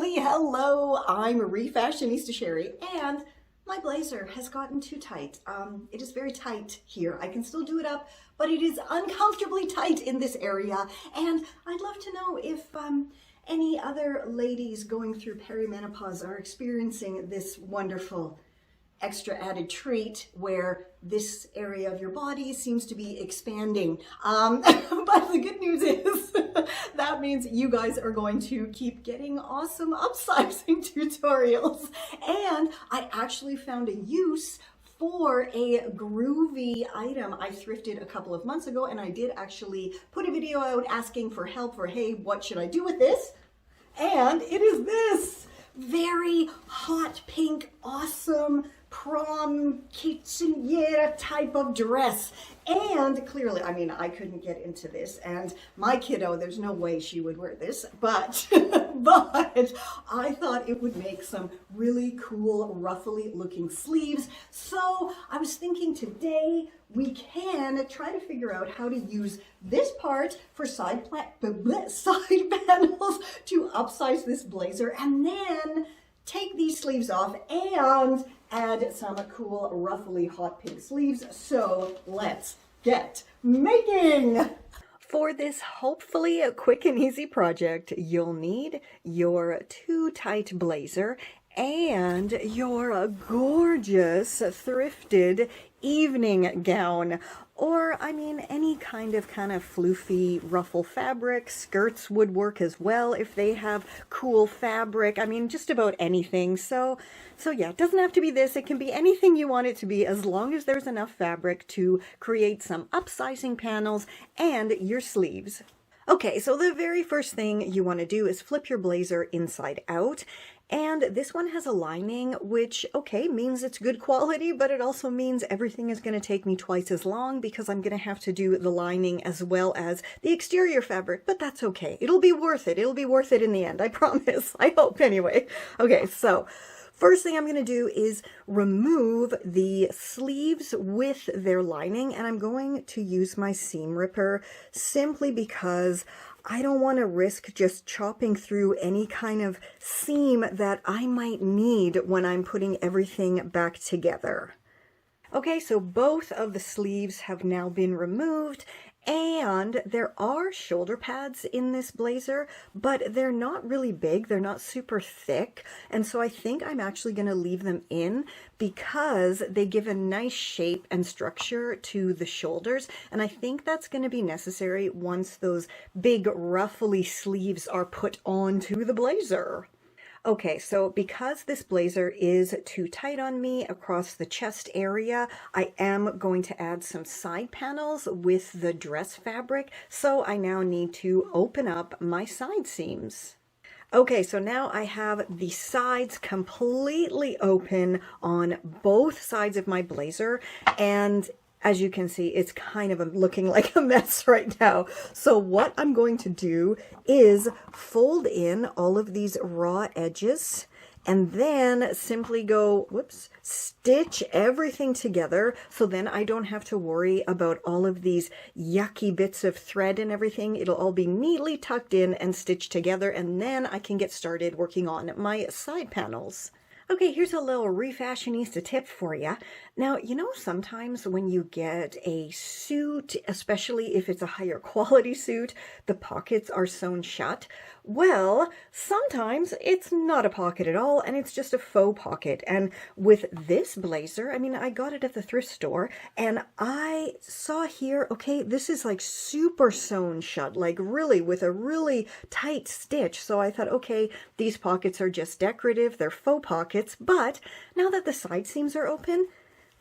Hello, I'm Refashionista Sheri, and my blazer has gotten too tight. It is very tight here. I can still do it up, but it is uncomfortably tight in this area, and I'd love to know if any other ladies going through perimenopause are experiencing this wonderful extra added treat where this area of your body seems to be expanding. But the good news is that means you guys are going to keep getting awesome upsizing tutorials. And I actually found a use for a groovy item I thrifted a couple of months ago, and I did actually put a video out asking for help for, hey, what should I do with this? And it is this very hot pink, awesome prom quinceañera type of dress. And clearly, I mean, I couldn't get into this, and my kiddo, there's no way she would wear this, but but I thought it would make some really cool ruffly looking sleeves. So I was thinking today we can try to figure out how to use this part for side panels to upsize this blazer, and then take these sleeves off and add some cool ruffly hot pink sleeves. So let's get making. For this hopefully a quick and easy project, you'll need your too tight blazer and your gorgeous thrifted evening gown, or I mean any kind of floofy ruffle fabric. Skirts would work as well if they have cool fabric. I mean, just about anything. So yeah, it doesn't have to be this. It can be anything you want it to be, as long as there's enough fabric to create some upsizing panels and your sleeves. Okay, so the very first thing you want to do is flip your blazer inside out. And this one has a lining, which, okay, means it's good quality, but it also means everything is going to take me twice as long because I'm going to have to do the lining as well as the exterior fabric, but that's okay. It'll be worth it. It'll be worth it in the end, I promise. I hope anyway. Okay, so first thing I'm going to do is remove the sleeves with their lining, and I'm going to use my seam ripper simply because I don't want to risk just chopping through any kind of seam that I might need when I'm putting everything back together. Okay, so both of the sleeves have now been removed, and there are shoulder pads in this blazer, but they're not really big, they're not super thick, and so I think I'm actually going to leave them in because they give a nice shape and structure to the shoulders, and I think that's going to be necessary once those big ruffly sleeves are put onto the blazer. Okay, so because this blazer is too tight on me across the chest area, I am going to add some side panels with the dress fabric, so I now need to open up my side seams. Okay, so now I have the sides completely open on both sides of my blazer, and as you can see, it's kind of looking like a mess right now. So what I'm going to do is fold in all of these raw edges and then simply go, stitch everything together, so then I don't have to worry about all of these yucky bits of thread and everything. It'll all be neatly tucked in and stitched together, and then I can get started working on my side panels. Okay, here's a little refashionista tip for you. Now, you know, sometimes when you get a suit, especially if it's a higher quality suit, the pockets are sewn shut. Well, sometimes it's not a pocket at all, and it's just a faux pocket. And with this blazer, I mean, I got it at the thrift store, and I saw here, okay, this is like super sewn shut, like really with a really tight stitch. So I thought, okay, these pockets are just decorative, they're faux pockets, but now that the side seams are open,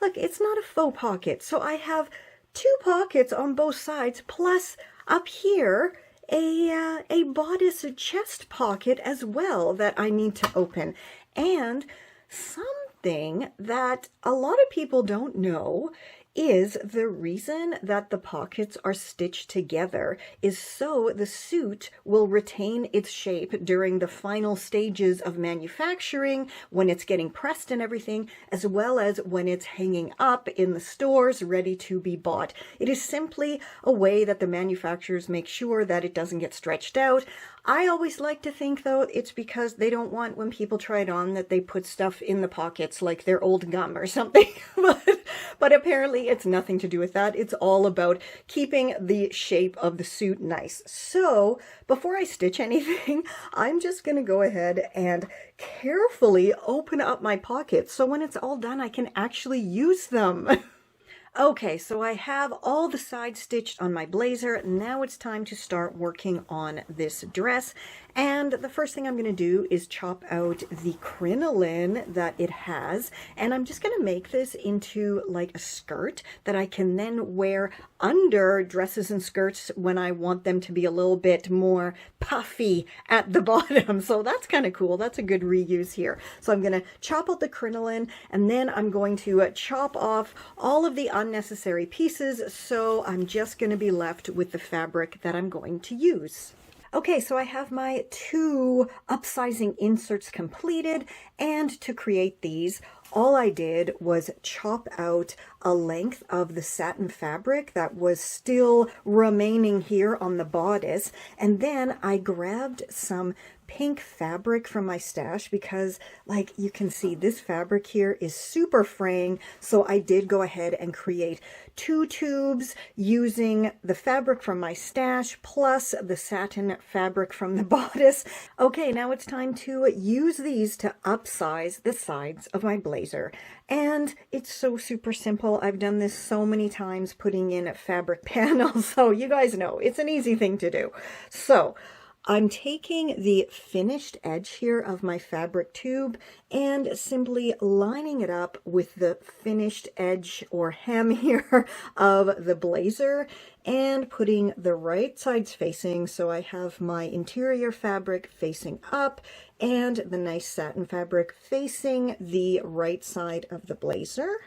look, it's not a faux pocket. So I have two pockets on both sides, plus up here, a bodice chest pocket as well that I need to open. And something that a lot of people don't know is the reason that the pockets are stitched together is so the suit will retain its shape during the final stages of manufacturing, when it's getting pressed and everything, as well as when it's hanging up in the stores ready to be bought. It is simply a way that the manufacturers make sure that it doesn't get stretched out. I always like to think, though, it's because they don't want when people try it on that they put stuff in the pockets like their old gum or something. But apparently it's nothing to do with that. It's all about keeping the shape of the suit nice. So before I stitch anything, I'm just going to go ahead and carefully open up my pockets so when it's all done, I can actually use them. Okay, so I have all the sides stitched on my blazer. Now it's time to start working on this dress. And the first thing I'm going to do is chop out the crinoline that it has. And I'm just going to make this into like a skirt that I can then wear under dresses and skirts when I want them to be a little bit more puffy at the bottom. So that's kind of cool. That's a good reuse here. So I'm going to chop out the crinoline and then I'm going to chop off all of the unnecessary pieces. So I'm just going to be left with the fabric that I'm going to use. Okay, so I have my 2 upsizing inserts completed, and to create these, all I did was chop out a length of the satin fabric that was still remaining here on the bodice, and then I grabbed some pink fabric from my stash because, like you can see, this fabric here is super fraying, so I did go ahead and create 2 tubes using the fabric from my stash plus the satin fabric from the bodice. Okay, now it's time to use these to upsize the sides of my blazer. And it's so super simple. I've done this so many times putting in fabric panels, so you guys know it's an easy thing to do. So I'm taking the finished edge here of my fabric tube and simply lining it up with the finished edge or hem here of the blazer and putting the right sides facing. So I have my interior fabric facing up and the nice satin fabric facing the right side of the blazer.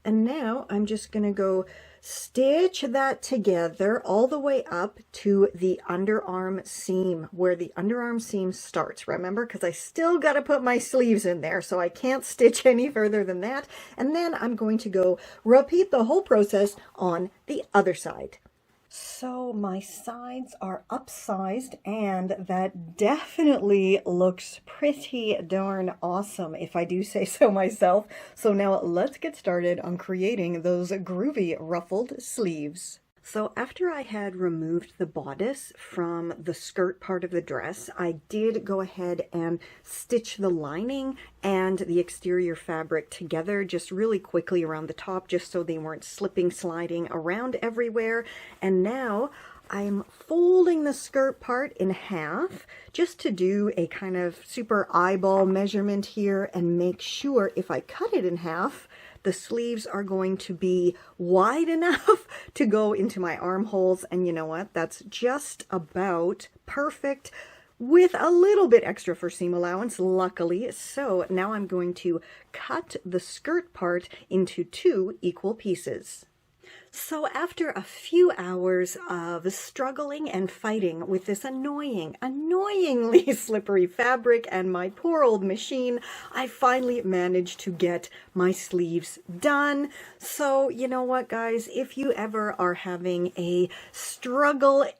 And now I'm just going to go stitch that together all the way up to the underarm seam, where the underarm seam starts. Remember, because I still got to put my sleeves in there, so I can't stitch any further than that. And then I'm going to go repeat the whole process on the other side. So my sides are upsized, and that definitely looks pretty darn awesome, if I do say so myself. So now let's get started on creating those groovy ruffled sleeves. So after I had removed the bodice from the skirt part of the dress, I did go ahead and stitch the lining and the exterior fabric together just really quickly around the top, just so they weren't slipping, sliding around everywhere. And now I'm folding the skirt part in half just to do a kind of super eyeball measurement here and make sure if I cut it in half, the sleeves are going to be wide enough to go into my armholes. And you know what? That's just about perfect with a little bit extra for seam allowance, luckily. So now I'm going to cut the skirt part into 2 equal pieces. So after a few hours of struggling and fighting with this annoyingly slippery fabric and my poor old machine, I finally managed to get my sleeves done. So you know what, guys, if you ever are having a struggle-rific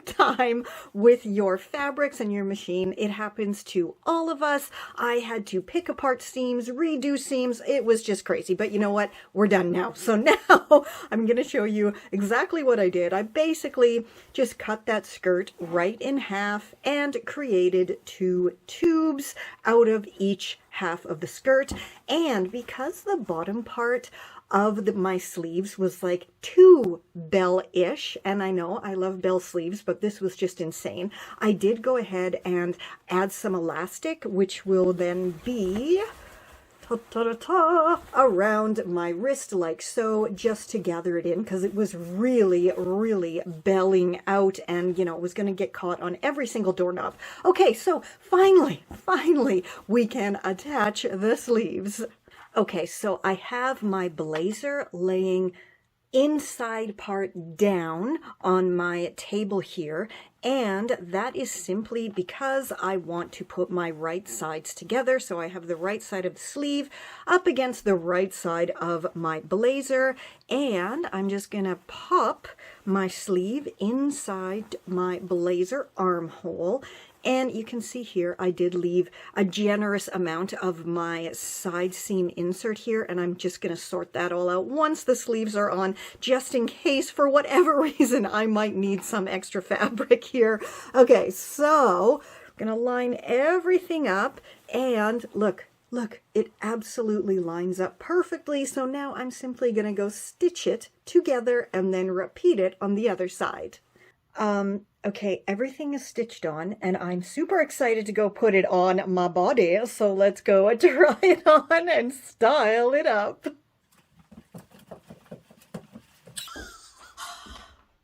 time with your fabrics and your machine, it happens to all of us. I had to pick apart seams, redo seams. It was just crazy. But you know what? We're done now. So now I'm going to show you exactly what I did. I basically just cut that skirt right in half and created 2 tubes out of each half of the skirt. And because the bottom part of my sleeves was like too bell-ish, and I know I love bell sleeves, but this was just insane, I did go ahead and add some elastic, which will then be around my wrist like so, just to gather it in, because it was really belling out, and you know, it was going to get caught on every single doorknob. Okay, so finally we can attach the sleeves. Okay, so I have my blazer laying inside part down on my table here, and that is simply because I want to put my right sides together. So I have the right side of the sleeve up against the right side of my blazer, And I'm just gonna pop my sleeve inside my blazer armhole. And you can see here, I did leave a generous amount of my side seam insert here, and I'm just gonna sort that all out once the sleeves are on, just in case for whatever reason I might need some extra fabric here. Okay, so I'm gonna line everything up, and look, it absolutely lines up perfectly. So now I'm simply gonna go stitch it together and then repeat it on the other side. Okay, everything is stitched on, and I'm super excited to go put it on my body. So let's go and try it on and style it up.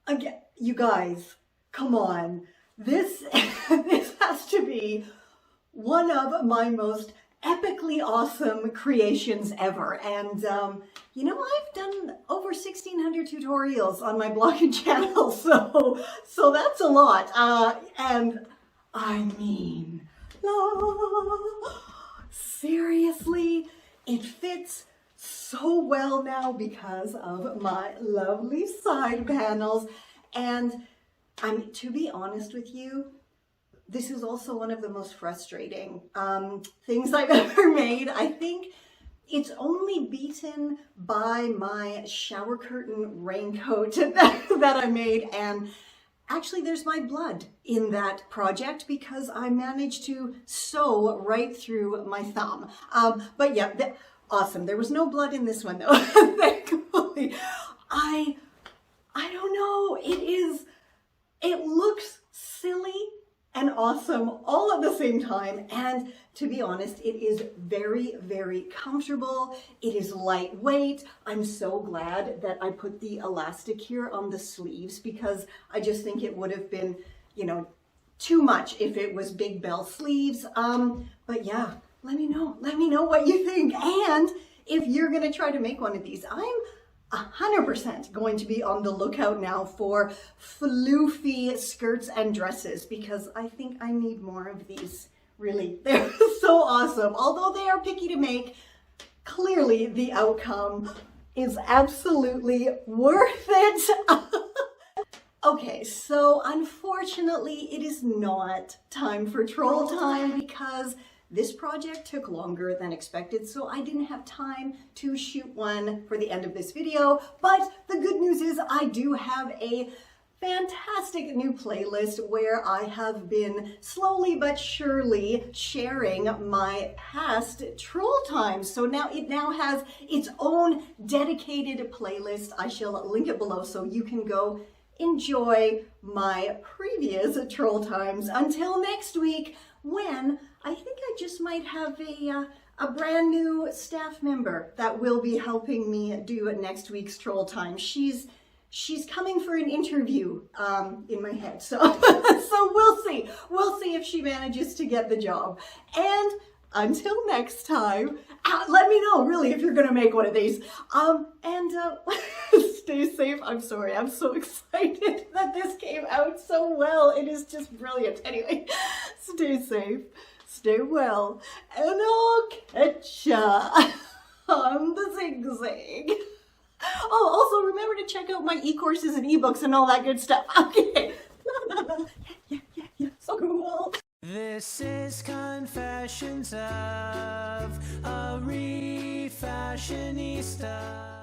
Again, you guys, come on. This has to be one of my most epically awesome creations ever. And you know, I've done over 1,600 tutorials on my blog and channel, so that's a lot. And I mean, seriously, it fits so well now because of my lovely side panels. And to be honest with you, this is also one of the most frustrating things I've ever made. I think it's only beaten by my shower curtain raincoat that I made. And actually there's my blood in that project because I managed to sew right through my thumb. But yeah, awesome. There was no blood in this one though, thankfully. I don't know, it looks silly and awesome all at the same time. And to be honest, it is very, very comfortable. It is lightweight. I'm so glad that I put the elastic here on the sleeves because I just think it would have been, you know, too much if it was big bell sleeves. But yeah, let me know what you think. And if you're gonna try to make one of these, I'm 100% going to be on the lookout now for floofy skirts and dresses because I think I need more of these. Really, they're so awesome. Although they are picky to make, clearly the outcome is absolutely worth it. Okay, so unfortunately it is not time for troll time because this project took longer than expected, so I didn't have time to shoot one for the end of this video. But the good news is I do have a fantastic new playlist where I have been slowly but surely sharing my past troll times. So now it has its own dedicated playlist. I shall link it below so you can go enjoy my previous troll times until next week, when I think I just might have a brand new staff member that will be helping me do next week's troll time. She's coming for an interview in my head, so so we'll see if she manages to get the job. And until next time, let me know really if you're gonna make one of these. And stay safe. I'm sorry, I'm so excited that this came out so well. It is just brilliant. Anyway, stay safe, stay well, and I'll catch ya on the zigzag. Oh, also remember to check out my e-courses and ebooks and all that good stuff. Okay. Yeah, so cool. This is Confessions of a Refashionista.